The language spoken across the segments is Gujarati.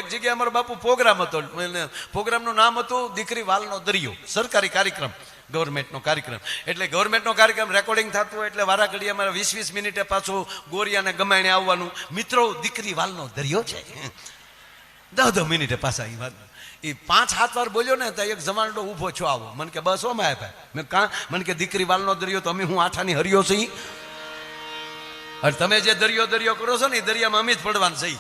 એક જગ્યાએ અમારો બાપુ પ્રોગ્રામ હતો, પ્રોગ્રામનું નામ હતું દીકરી વાલનો દરિયો, સરકારી કાર્યક્રમ, ગવર્મેન્ટનો કાર્યક્રમ. એટલે ગવર્મેન્ટનો કાર્યક્રમ રેકોર્ડિંગ થતું હોય એટલે વારા ઘડી અમારે 20-20 મિનિટે પાછું ગોરિયાને ગમાઈને આવવાનું. મિત્રો દીકરી વાલનો દરિયો છે, 10 મિનિટે પાછા એ વાત. એ 5-7 વાર બોલ્યો ને તો એક જમાનડો ઊભો છો આવો, મને કે બસ ઓમાં આપ્યા. મેં કાં? મને કે દીકરી વાલનો દરિયો તો અમે હું આઠાની હરિયો છે, અને તમે જે દરિયો દરિયો કરો છો ને એ દરિયામાં અમે જ પડવાનું છે.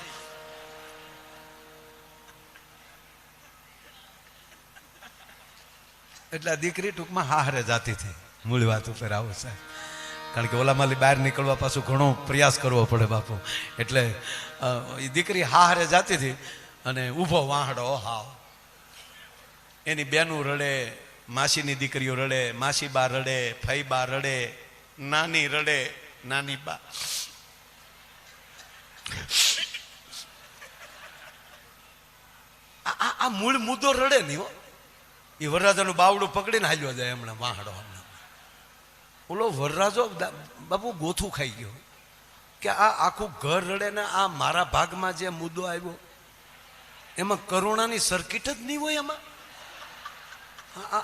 એટલે આ દીકરી ટૂંકમાં હારે જાતી હતી. મૂળ વાત ઉપર આવો સાહેબ, કારણ કે ઓલામાંથી બહાર નીકળવા પાછું ઘણો પ્રયાસ કરવો પડે બાપુ. એટલે એ દીકરી હારે જાતી હતી અને ઊભો વાહડો હાવ. એની બેનું રડે, માસીની દીકરીઓ રડે, માસી બા રડે, ફઈ બા રડે, નાની રડે, નાની બા. આ મૂળ મુદ્દો રડે નહીં હો. એ વરરાજાનું બાવડું પકડીને હાલ્યો જાય હમણાં વાહડો. ઓલો વરરાજો બાપુ ગોથું ખાઈ ગયો કે આ આખું ઘર રડે ને આ મારા ભાગમાં જે મુદ્દો આવ્યો એમાં કરુણાની સર્કિટ જ નહીં હોય. એમાં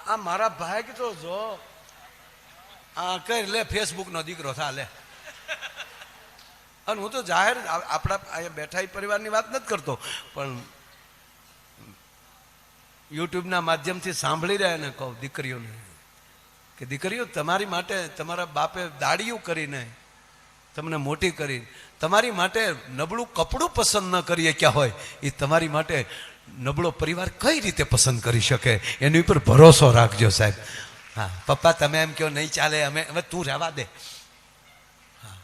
આ મારા ભાગ તો જો આ કઈ લે ફેસબુકનો દીકરો થા લે. અને હું તો જાહેર આપણા અહીંયા બેઠા પરિવારની વાત નથી કરતો, પણ યુટ્યુબના માધ્યમથી સાંભળી રહ્યા ને કહું દીકરીઓને કે દીકરીઓ, તમારી માટે તમારા બાપે દાડિયું કરીને તમને મોટી કરી, તમારી માટે નબળું કપડું પસંદ ન કરી શક્યા હોય એ તમારી માટે નબળો પરિવાર કઈ રીતે પસંદ કરી શકે, એની ઉપર ભરોસો રાખજો સાહેબ. હા પપ્પા તમે એમ કહો નહીં ચાલે, અમે હવે તું રહેવા દે. હા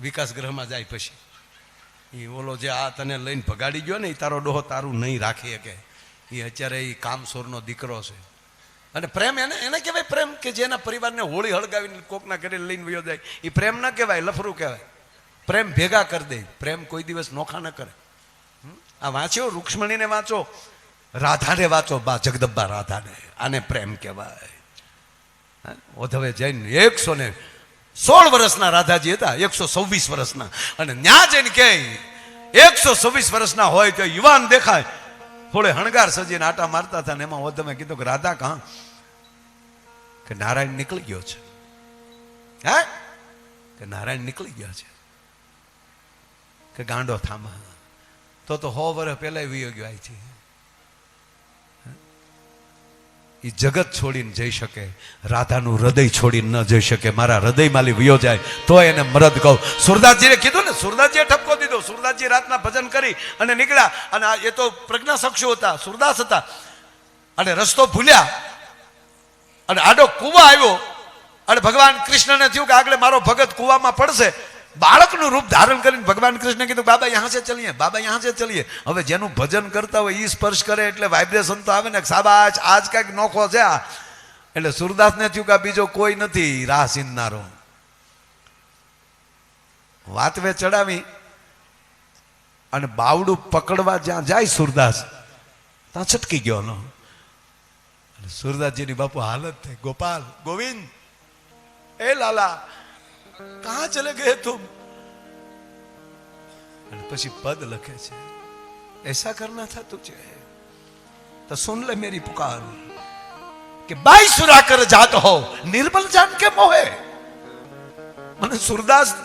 વિકાસ ગૃહમાં જાય પછી એ ઓલો જે આ તને લઈને ભગાડી ગયો ને એ તારો ડોહો તારું નહીં રાખી શકે. એ અત્યારે એ કામસોરનો દીકરો છે. અને પ્રેમ એને કહેવાય પ્રેમ કે જેના પરિવારને હોળી હળગાવીને કોકના ઘરે લઈને વયો જાય એ પ્રેમ ના કહેવાય, લફરું કહેવાય. પ્રેમ ભેગા કરી દે, પ્રેમ કોઈ દિવસ નોખા ન કરે. આ વાંચ્યો રૂક્ષ્મણીને વાંચો, રાધાને વાંચો, બા જગદંબા રાધાને. આને પ્રેમ કહેવાય. ઓધવે જઈને 116 વર્ષના રાધાજી હતા, 126 વર્ષના. અને ન્યા જઈને કે 126 વર્ષના હોય તો યુવાન દેખાય, થોડે હણગાર સજીને આટા મારતા હતા ને એમાં ઓધમે કીધું કે રાધા કાં? કે નારાયણ નીકળી ગયો છે. હે કે નારાયણ નીકળી ગયા છે. કે ગાંડો થામા તો 100 વર્ષ પહેલા વિયો ગયો. છે એ જગત છોડીને જઈ શકે, રાધાનું હૃદય છોડીને ન જઈ શકે. મારા હૃદયમાંથી વિયો જાય તો એને મરદ કહું. સુરદાસજીને કીધું ને, સુરદાસજીએ ઠપકો દીધો. સુરદાસજી રાતના ભજન કરી અને નીકળ્યા, અને એ તો પ્રજ્ઞાચક્ષુ હતા, સુરદાસ હતા, અને રસ્તો ભૂલ્યા અને આડો કુવા આવ્યો. અને ભગવાન કૃષ્ણને થયું કે આગળ મારો ભગત કુવામાં પડશે. બાળકનું રૂપ ધારણ કરીને ભગવાન કૃષ્ણ કીધું બાબા યહાં સે ચલીએ, બાબા યહાં સે ચલીએ. હવે જેનું ભજન કરતા હોય એ સ્પર્શ કરે એટલે વાઇબ્રેશન તો આવે ને, સાબાશ આજ કઈક નોખો છે આ. એટલે સુરદાસને થયું કે બીજો કોઈ નથી રાહ સીનનારો. વાતવે ચડાવી અને બાવડું પકડવા જ્યાં જાય સુરદાસ ત્યાં છટકી ગયો. સુરદાસજીની બાપુ હાલત થઈ, ગોપાલ ગોવિંદ એ લાલા कहां चले गए तुम? પછી પદ લખે છે, ऐसा करना था तुझे तो सुन ले मेरी पुकार कि बाई सुरा कर जात हो निर्बल जान के मोहे. મને સુરદાસ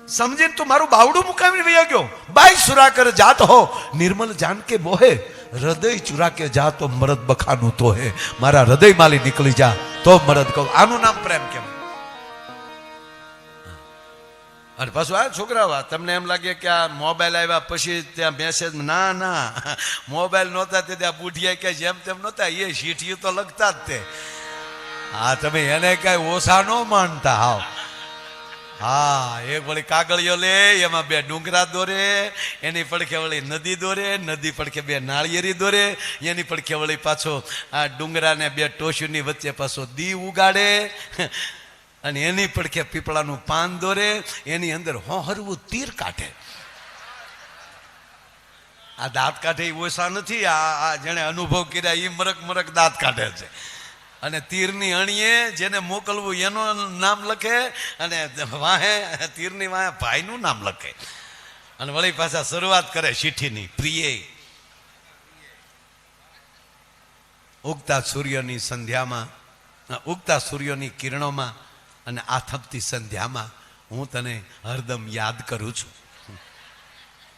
સમજીને તું મારું બાવડું મુકાવીને વહી ગયો. બાઈ સુરા કર જાત હો નિર્મલ જાન કે મોહે, હૃદય ચુરા કે જા તો મરદ બખાનું તો હે. મારા હૃદય માલી નીકળી જા તો મરદ કહું. આનું નામ પ્રેમ કહેવાય. અને પાછું આ છોકરા તમને એમ લાગે કે આ મોબાઈલ આવ્યા પછી ત્યાં મેસેજ, ના ના, મોબાઈલ નહોતા તે ત્યાં બુઢિયા કે જેમ તેમ નહોતા, એ શીઠિયું તો લખતા જ તે. હા તમે એને કઈ ઓછા ન માનતા. હાવ હા એક વળી કાગળિયો લે, એમાં 2 ડુંગરા દોરે, એની પડખે વળી નદી દોરે, નદી પડખે 2 નાળિયેરી દોરે, એની પડખે વળી પાછો આ ડુંગરાને 2 ટોશીની વચ્ચે પાછો દી ઉગાડે, અને એની પડખે પીપળાનું પાન દોરે, એની અંદર હોહરવું તીર કાઢે. આ દાંત કાઢે એ ઓછા નથી. આ જેને અનુભવ કર્યા એ મરક મરક દાંત કાઢે છે. અને તીરની અણીએ જેને મોકલવું એનું નામ લખે, અને વાહે તીરની વાહે ભાઈનું નામ લખે. અને વળી પાછા શરૂઆત કરે ચિઠ્ઠીની, પ્રિય ઉગતા સૂર્યની સંધ્યામાં, ઉગતા સૂર્યની કિરણોમાં અને આથમતી સંધ્યામાં હું તને હરદમ યાદ કરું છું.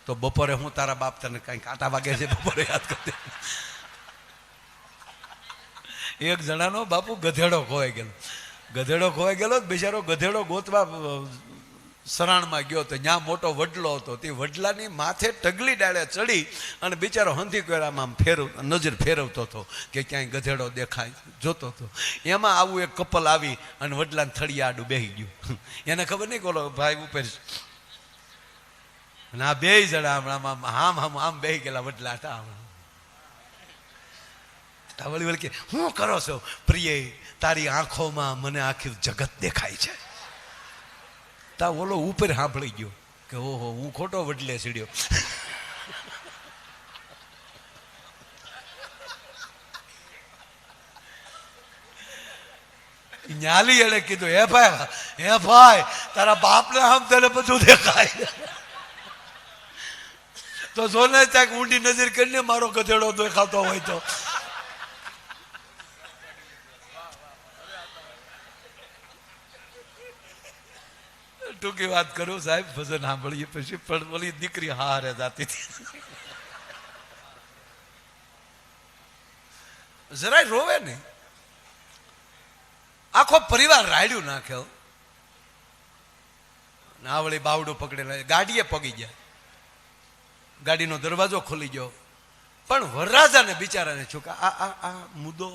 તો બપોરે હું તારા બાપ તને કઈ કાંટા વાગે છે બપોરે યાદ કરતે. એક જણાનો બાપુ ગધેડો ખોવાઈ ગયેલો, બિચારો ગધેડો ગોતવા સરાણમાં ગયો તો ત્યાં મોટો વડલો હતો. તે વડલાની માથે ટગલી ડાળે ચડી અને બિચારો હંધી કોરામાં નજર ફેરવતો હતો કે ક્યાંય ગધેડો દેખાય, જોતો હતો. એમાં આવું એક કપલ આવી અને વડલાને થળિયા આડું બેસી ગયું. એને ખબર નહીં કોલો ભાઈ ઉપર, અને આ બે જણા હમણાં આમ બેસી ગયેલા વડલા હતા. વળી વળી કે શું કરો છો પ્રિય, તારી આંખોમાં મને આખી જગત દેખાય છે. તા ઓલો ઉપર સાંભળી ગયો કે ઓહો હું ખોટો વડલે સીડ્યો. ન્યાલી એને કીધું, હે ભાઈ તારા બાપને આમ તને બધું દેખાય તો જોને ત્યાં ઊંડી નજર કરીને મારો ગધેડો દેખાતો હોય તો. ટૂંકી વાત કરું સાહેબ, ભજન સાંભળીએ પછી પણ ઓલી દીકરી હારે જાતી હતી, જરાય રોવે નહીં. આખો પરિવાર રાડ્યું નાખ્યો. ના વળી બાવડું પકડેલા, ગાડીએ પગી ગયા, ગાડીનો દરવાજો ખોલી ગયો. પણ વરરાજાને બિચારાને છોકરા આ મુદ્દો